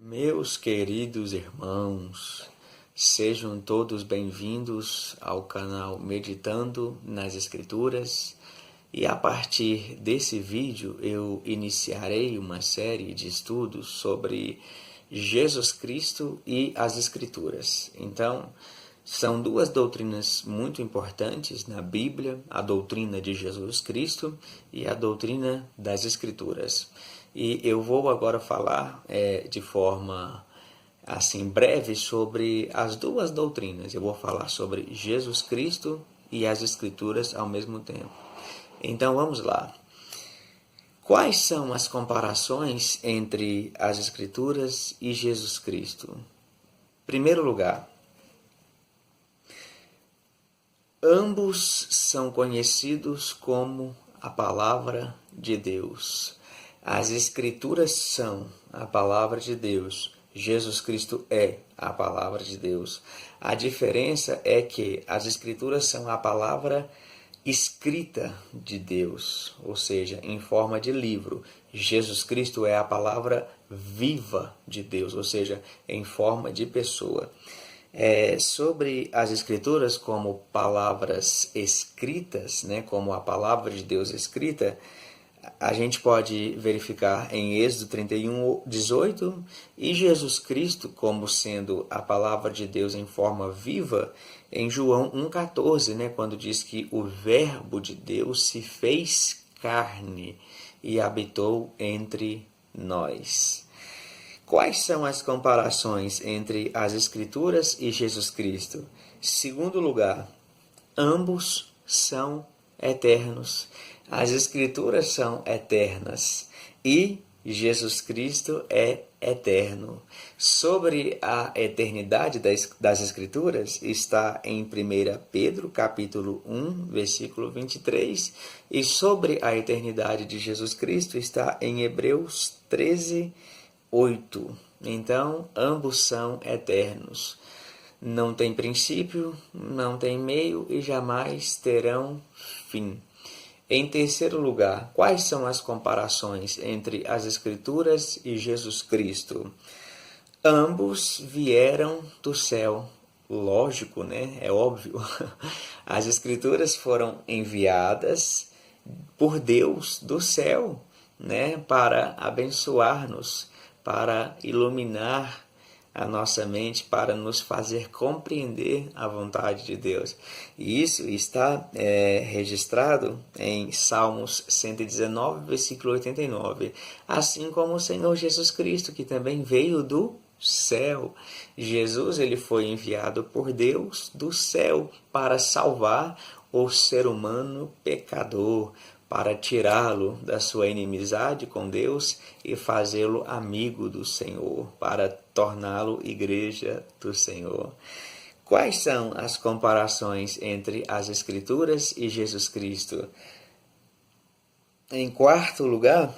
Meus queridos irmãos, sejam todos bem-vindos ao canal Meditando nas Escrituras, e a partir desse vídeo eu iniciarei uma série de estudos sobre Jesus Cristo e as Escrituras. Então, são duas doutrinas muito importantes na Bíblia, a doutrina de Jesus Cristo e a doutrina das Escrituras. E eu vou agora falar de forma assim breve sobre as duas doutrinas. Eu vou falar sobre Jesus Cristo e as Escrituras ao mesmo tempo. Então vamos lá. Quais são as comparações entre as Escrituras e Jesus Cristo? Em primeiro lugar, ambos são conhecidos como a Palavra de Deus. As Escrituras são a Palavra de Deus. Jesus Cristo é a Palavra de Deus. A diferença é que as Escrituras são a palavra escrita de Deus, ou seja, em forma de livro. Jesus Cristo é a palavra viva de Deus, ou seja, em forma de pessoa. Sobre as Escrituras como palavras escritas, como a palavra de Deus escrita, a gente pode verificar em Êxodo 31:18, e Jesus Cristo como sendo a palavra de Deus em forma viva em João 1,14, quando diz que o Verbo de Deus se fez carne e habitou entre nós. Quais são as comparações entre as Escrituras e Jesus Cristo? Segundo lugar, ambos são eternos. As Escrituras são eternas e Jesus Cristo é eterno. Sobre a eternidade das Escrituras está em 1 Pedro, capítulo 1, versículo 23, e sobre a eternidade de Jesus Cristo está em Hebreus 13:8. Então, ambos são eternos. Não tem princípio, não tem meio e jamais terão fim. Em terceiro lugar, quais são as comparações entre as Escrituras e Jesus Cristo? Ambos vieram do céu. Lógico, É óbvio. As Escrituras foram enviadas por Deus do céu, para abençoar-nos, para iluminar a nossa mente, para nos fazer compreender a vontade de Deus. E isso está registrado em Salmos 119, versículo 89. Assim como o Senhor Jesus Cristo, que também veio do céu. Jesus ele foi enviado por Deus do céu para salvar o ser humano pecador, para tirá-lo da sua inimizade com Deus e fazê-lo amigo do Senhor, para torná-lo igreja do Senhor. Quais são as comparações entre as Escrituras e Jesus Cristo? Em quarto lugar,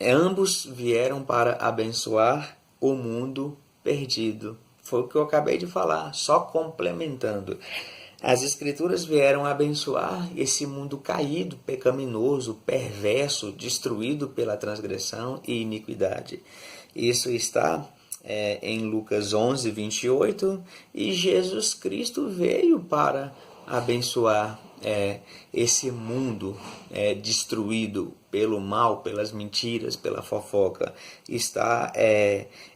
ambos vieram para abençoar o mundo perdido. Foi o que eu acabei de falar, só complementando. As Escrituras vieram abençoar esse mundo caído, pecaminoso, perverso, destruído pela transgressão e iniquidade. Isso está em Lucas 11:28, e Jesus Cristo veio para abençoar esse mundo destruído pelo mal, pelas mentiras, pela fofoca. Está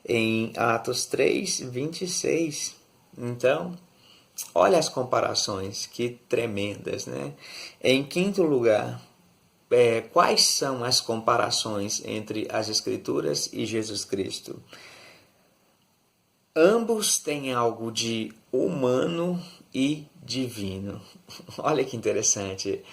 em Atos 3:26. Então, olha as comparações, que tremendas, Em quinto lugar, quais são as comparações entre as Escrituras e Jesus Cristo? Ambos têm algo de humano e divino. Olha que interessante.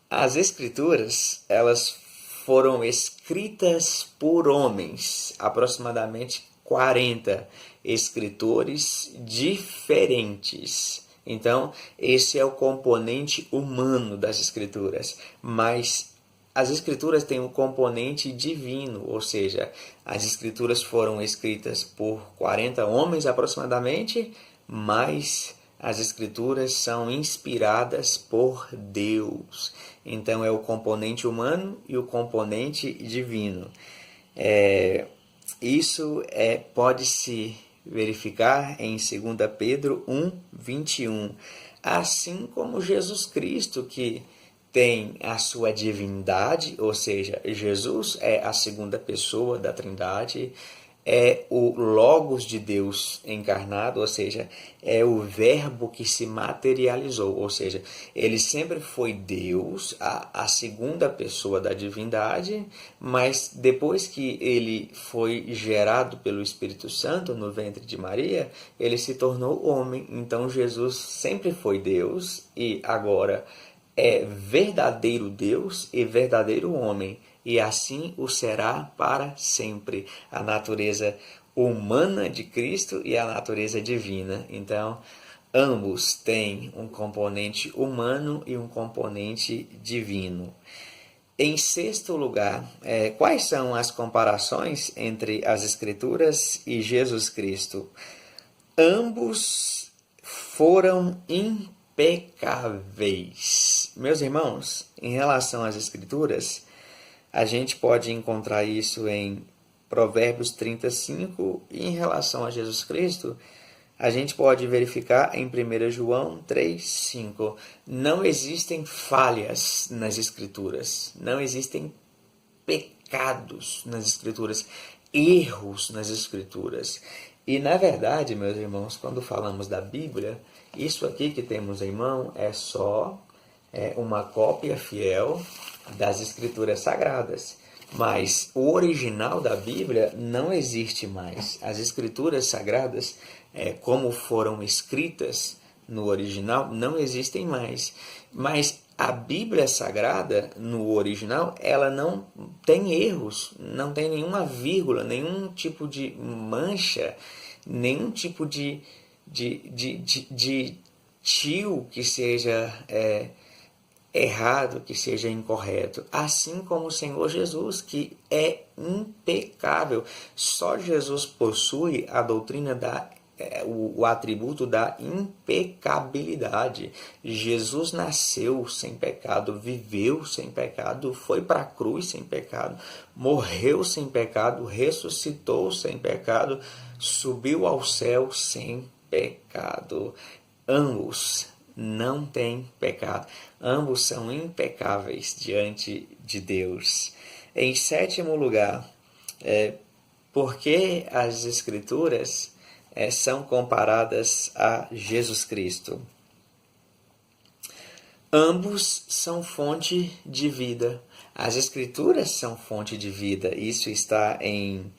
As Escrituras, elas foram escritas por homens, aproximadamente 40 escritores diferentes. Então, esse é o componente humano das Escrituras. Mas as Escrituras têm um componente divino, ou seja, as Escrituras foram escritas por 40 homens aproximadamente, mas as Escrituras são inspiradas por Deus. Então, é o componente humano e o componente divino. Isso pode-se verificar em 2 Pedro 1:21, assim como Jesus Cristo, que tem a sua divindade, ou seja, Jesus é a segunda pessoa da Trindade, é o Logos de Deus encarnado, ou seja, é o Verbo que se materializou, ou seja, ele sempre foi Deus, a segunda pessoa da divindade, mas depois que ele foi gerado pelo Espírito Santo no ventre de Maria, ele se tornou homem. Então Jesus sempre foi Deus e agora é verdadeiro Deus e verdadeiro homem, e assim o será para sempre. A natureza humana de Cristo e a natureza divina. Então, ambos têm um componente humano e um componente divino. Em sexto lugar, quais são as comparações entre as Escrituras e Jesus Cristo? Ambos foram impecáveis. Meus irmãos, em relação às Escrituras, a gente pode encontrar isso em Provérbios 35 e em relação a Jesus Cristo, a gente pode verificar em 1 João 3:5. Não existem falhas nas Escrituras, não existem pecados nas Escrituras, erros nas Escrituras. E na verdade, meus irmãos, quando falamos da Bíblia, isso aqui que temos em mão é só uma cópia fiel das Escrituras Sagradas. Mas o original da Bíblia não existe mais. As Escrituras Sagradas, como foram escritas no original, não existem mais. Mas a Bíblia Sagrada, no original, ela não tem erros, não tem nenhuma vírgula, nenhum tipo de mancha, nenhum tipo de tio que seja errado, que seja incorreto, assim como o Senhor Jesus, que é impecável. Só Jesus possui a doutrina o atributo da impecabilidade. Jesus nasceu sem pecado, viveu sem pecado, foi para a cruz sem pecado, morreu sem pecado, ressuscitou sem pecado, subiu ao céu sem pecado. Ambos não têm pecado. Ambos são impecáveis diante de Deus. Em sétimo lugar, porque as Escrituras são comparadas a Jesus Cristo. Ambos são fonte de vida. As Escrituras são fonte de vida. Isso está em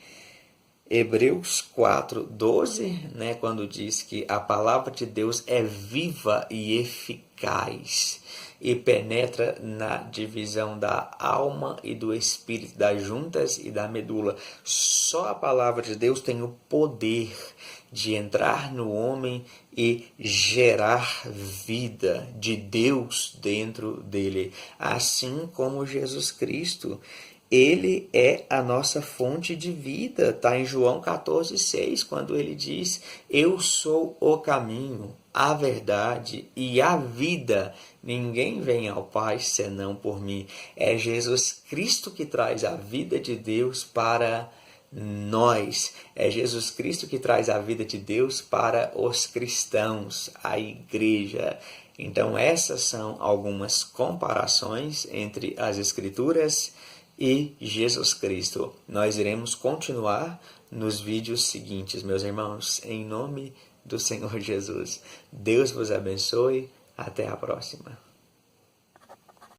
Hebreus 4:12, quando diz que a palavra de Deus é viva e eficaz e penetra na divisão da alma e do espírito, das juntas e da medula. Só a palavra de Deus tem o poder de entrar no homem e gerar vida de Deus dentro dele, assim como Jesus Cristo. Ele é a nossa fonte de vida. Está em João 14:6, quando ele diz: eu sou o caminho, a verdade e a vida. Ninguém vem ao Pai senão por mim. É Jesus Cristo que traz a vida de Deus para nós. É Jesus Cristo que traz a vida de Deus para os cristãos, a igreja. Então essas são algumas comparações entre as Escrituras e Jesus Cristo. Nós iremos continuar nos vídeos seguintes, meus irmãos, em nome do Senhor Jesus. Deus vos abençoe. Até a próxima.